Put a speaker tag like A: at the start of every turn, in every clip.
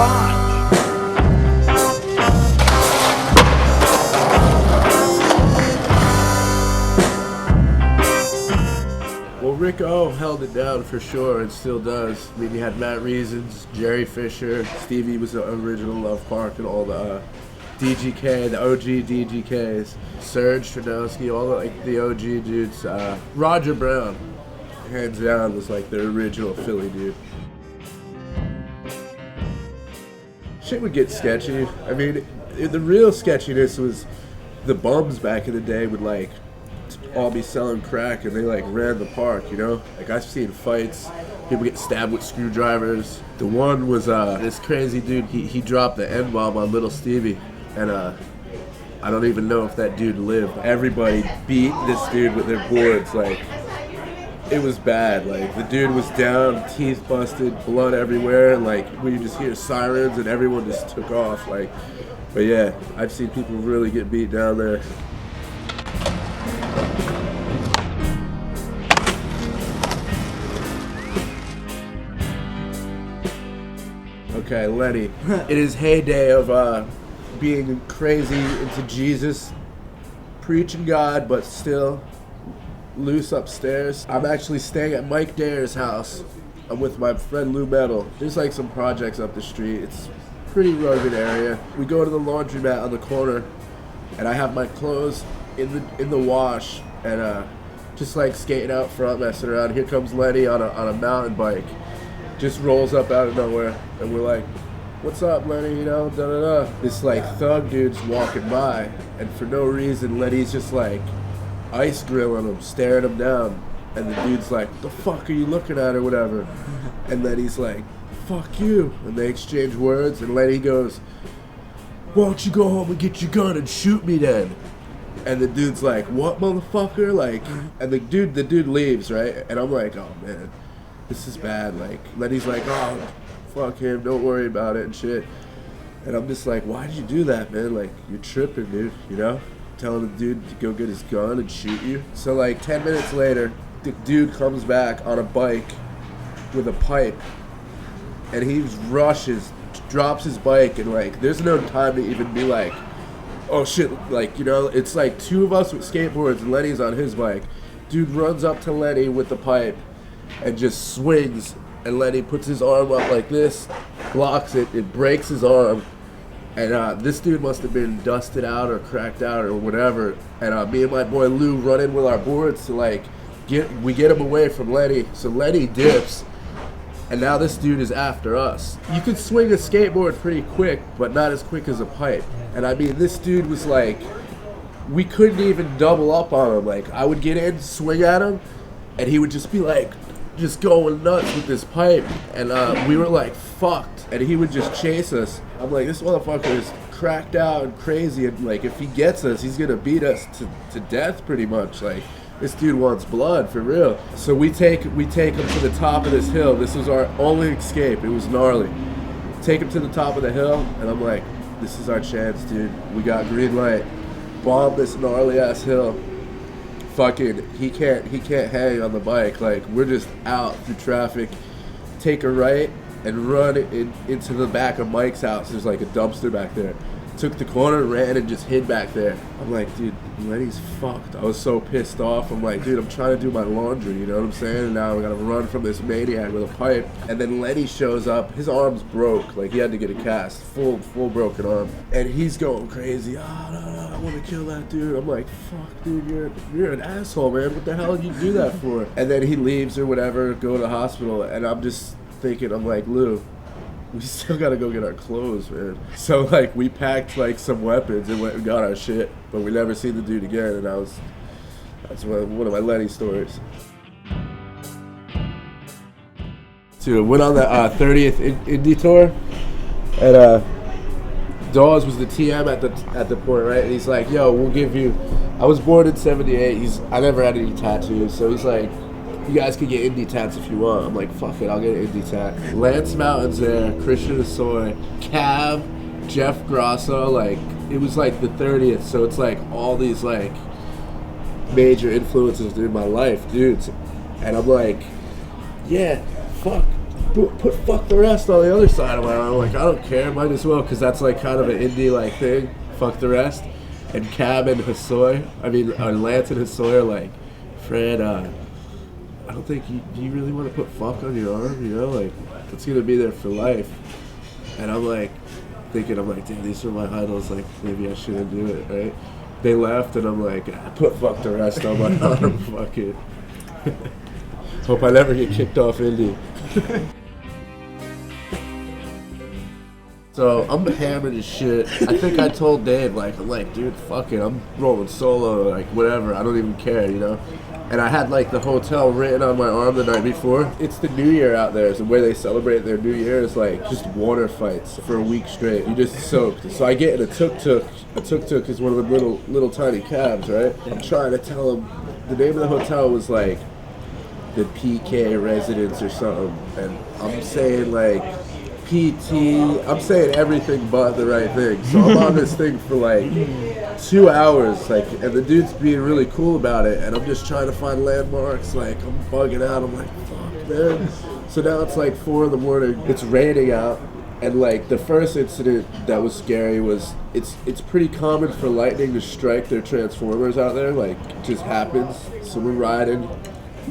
A: garage.
B: Well, Rick O held it down for sure and still does. I mean, you had Matt Reasons, Jerry Fisher, Stevie was the original Love Park, and all the DGK, the OG DGKs, Serge Stradowski, all the OG dudes. Roger Brown, hands down, was like the original Philly dude. Shit would get sketchy. I mean, the real sketchiness was the bums back in the day would like all be selling crack and they like ran the park, you know? Like I've seen fights, people get stabbed with screwdrivers. The one was this crazy dude, he dropped the N-bomb on little Stevie, and I don't even know if that dude lived. Everybody beat this dude with their boards, like it was bad. Like the dude was down, teeth busted, blood everywhere, and like we just hear sirens and everyone just took off. Like, but yeah, I've seen people really get beat down there. Okay, Letty. In his heyday of being crazy into Jesus, preaching God, but still loose upstairs. I'm actually staying at Mike Dare's house. I'm with my friend Lou Metal. There's like some projects up the street. It's a pretty rugged area. We go to the laundromat on the corner, and I have my clothes in the wash, and just like skating out front, messing around. Here comes Letty on a mountain bike. Just rolls up out of nowhere, and we're like, "What's up, Letty?" You know, da da da. This like thug dude's walking by, and for no reason, Letty's just like ice grilling him, staring him down, and the dude's like, "The fuck are you looking at?" or whatever, and Letty's like, "Fuck you," and they exchange words, and Letty goes, "Why don't you go home and get your gun and shoot me then?" And the dude's like, "What, motherfucker?" Like, and the dude leaves, right? And I'm like, "Oh man, this is bad." Like, Letty's like, "Oh, fuck him, don't worry about it," and shit. And I'm just like, why did you do that, man? Like, you're tripping, dude, you know? Telling the dude to go get his gun and shoot you. So like 10 minutes later, the dude comes back on a bike with a pipe, and he rushes, drops his bike, and like, there's no time to even be like, oh shit, like, you know, it's like two of us with skateboards and Letty's on his bike. Dude runs up to Letty with the pipe and just swings, and Letty puts his arm up like this, blocks it, it breaks his arm, and this dude must have been dusted out or cracked out or whatever, and me and my boy Lou run in with our boards to like, get him away from Letty, so Letty dips, and now this dude is after us. You could swing a skateboard pretty quick, but not as quick as a pipe, and I mean, this dude was like, we couldn't even double up on him. Like, I would get in, swing at him, and he would just be like, just going nuts with this pipe, and we were like fucked, and he would just chase us. I'm like, this motherfucker is cracked out and crazy, and like if he gets us, he's gonna beat us to death pretty much. Like, this dude wants blood for real. So we take him to the top of this hill. This was our only escape. It was gnarly. Take him to the top of the hill, and I'm like, this is our chance, dude. We got green light. Bomb this gnarly ass hill. Fucking, he can't hang on the bike. Like, we're just out through traffic, take a right and run into the back of Mike's house. There's like a dumpster back there. Took the corner, ran, and just hid back there. I'm like, dude, Letty's fucked. I was so pissed off. I'm like, dude, I'm trying to do my laundry, you know what I'm saying? And now I gotta run from this maniac with a pipe. And then Letty shows up. His arm's broke. Like, he had to get a cast. Full broken arm. And he's going crazy. Oh, no, I want to kill that dude. I'm like, fuck, dude, you're an asshole, man. What the hell did you do that for? And then he leaves or whatever, go to the hospital. And I'm just thinking, I'm like, Lou, we still gotta go get our clothes, man. So like, we packed like some weapons and went and got our shit, but we never seen the dude again. And that's one of my Letty stories. Dude, went on the 30th Indie tour, and Dawes was the TM at the point, right? And he's like, yo, we'll give you. I was born in '78. I never had any tattoos, so he's like, you guys can get indie tats if you want. I'm like, fuck it, I'll get an indie tat. Lance Mountain's there, Christian Asoy, Cav, Jeff Grosso, like, it was like the 30th, so it's like all these like major influences in my life, dudes. And I'm like, yeah, fuck, put fuck the rest on the other side of my arm. Like, I don't care, might as well, because that's like kind of an indie like thing. Fuck the rest. And Cam and Lance and Hosoi are like, Fred, I don't think do you really want to put fuck on your arm, you know, like, it's gonna be there for life. And I'm like, damn, these are my idols, like, maybe I shouldn't do it, right? They left, and I'm like, put fuck the rest on my arm, fuck it. Hope I never get kicked off indie. So I'm hammered as shit. I think I told Dave, I'm like, dude, fuck it, I'm rolling solo, like, whatever, I don't even care, you know? And I had, like, the hotel written on my arm the night before. It's the New Year out there, so the way they celebrate their New Year is, like, just water fights for a week straight. You just soaked. So I get in a tuk-tuk. A tuk-tuk is one of the little tiny cabs, right? I'm trying to tell them, the name of the hotel was, like, the PK Residence or something. And I'm saying, like, PT, I'm saying everything but the right thing. So I'm on this thing for like 2 hours, like, and the dude's being really cool about it, and I'm just trying to find landmarks, like, I'm bugging out, I'm like, fuck, man. So now it's like 4 in the morning, it's raining out, and like the first incident that was scary was, it's pretty common for lightning to strike their transformers out there, like, it just happens. So we're riding,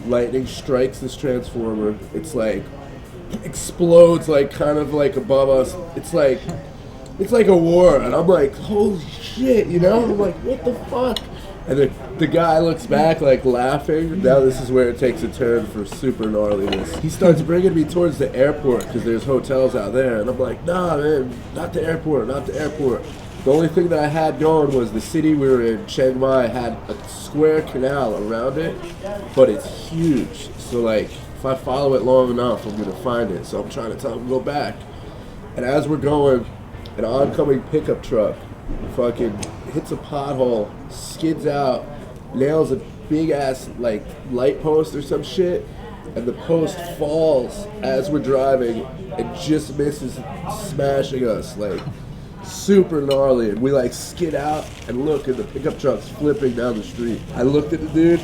B: lightning strikes this transformer, it's like, explodes like kind of like above us. It's like a war, and I'm like, holy shit, you know? I'm like, what the fuck? And the guy looks back like laughing. Now this is where it takes a turn for super gnarliness. He starts bringing me towards the airport because there's hotels out there, and I'm like, nah, man, not the airport. The only thing that I had going was the city we were in, Chiang Mai, had a square canal around it, but it's huge. So like, if I follow it long enough, I'm going to find it. So I'm trying to tell him to go back. And as we're going, an oncoming pickup truck fucking hits a pothole, skids out, nails a big-ass, like, light post or some shit, and the post falls as we're driving and just misses smashing us, like, super gnarly. And we, like, skid out and look, and the pickup truck's flipping down the street. I looked at the dude,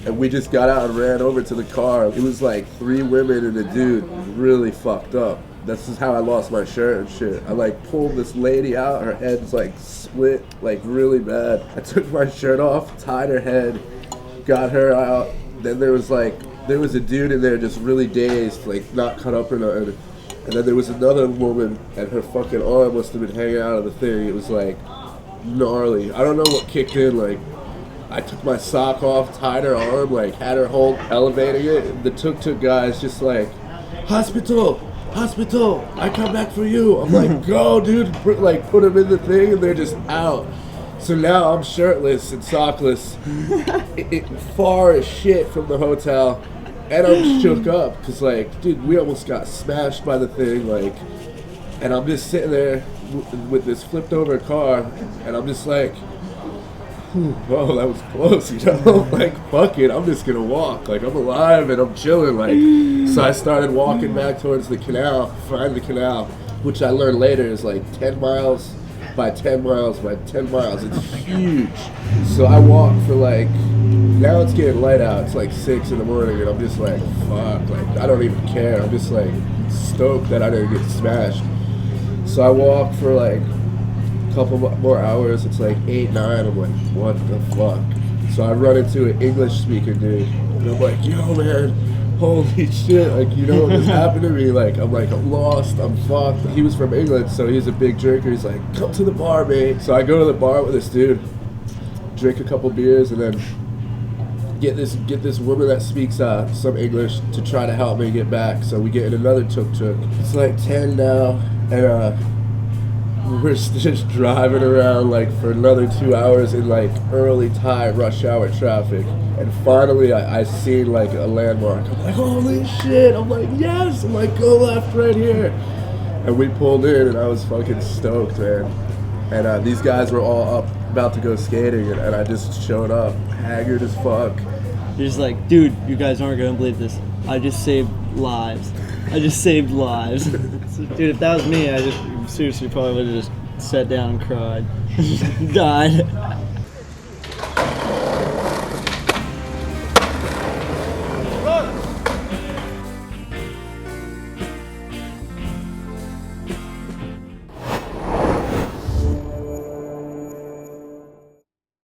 B: and we just got out and ran over to the car. It was like 3 women and a dude, really fucked up. This is how I lost my shirt and shit. I like pulled this lady out, her head's like split, like really bad. I took my shirt off, tied her head, got her out. Then there was a dude in there just really dazed, like not cut up or nothing. And then there was another woman, and her fucking arm must have been hanging out of the thing. It was like gnarly. I don't know what kicked in, like, I took my sock off, tied her arm, like, had her hold, elevating it. The tuk-tuk guy's just like, hospital, I come back for you. I'm like, go, dude, put him in the thing, and they're just out. So now I'm shirtless and sockless, far as shit from the hotel, and I'm shook up, because, like, dude, we almost got smashed by the thing, like, and I'm just sitting there with this flipped over car, and I'm just like, whoa, that was close, you know? Like, fuck it, I'm just gonna walk. Like, I'm alive and I'm chilling, like. So I started walking back towards the canal, find the canal, which I learned later is like 10 miles by 10 miles by 10 miles. It's huge. So I walk for like, now it's getting light out. It's like 6 in the morning, and I'm just like, fuck, like, I don't even care. I'm just like stoked that I didn't get smashed. So I walk for like couple more hours. It's like 8, 9. I'm like, what the fuck? So I run into an English speaking dude, and I'm like, yo, man, holy shit, like, you know what just happened to me? Like, I'm lost, I'm fucked. He was from England, so he's a big drinker. He's like, come to the bar, mate. So I go to the bar with this dude, drink a couple beers, and then get this woman that speaks some English to try to help me get back. So we get in another tuk-tuk. It's like 10 now, and we're just driving around like for another 2 hours in like early tide rush hour traffic, and finally I seen like a landmark. I'm like, holy shit, I'm like, yes, I'm like, go left right here. And we pulled in, and I was fucking stoked, man. And these guys were all up about to go skating, and I just showed up haggard as fuck.
A: You're just like, dude, you guys aren't gonna believe this, I just saved lives. So, dude, if that was me, I just seriously probably would have just sat down and cried. Died.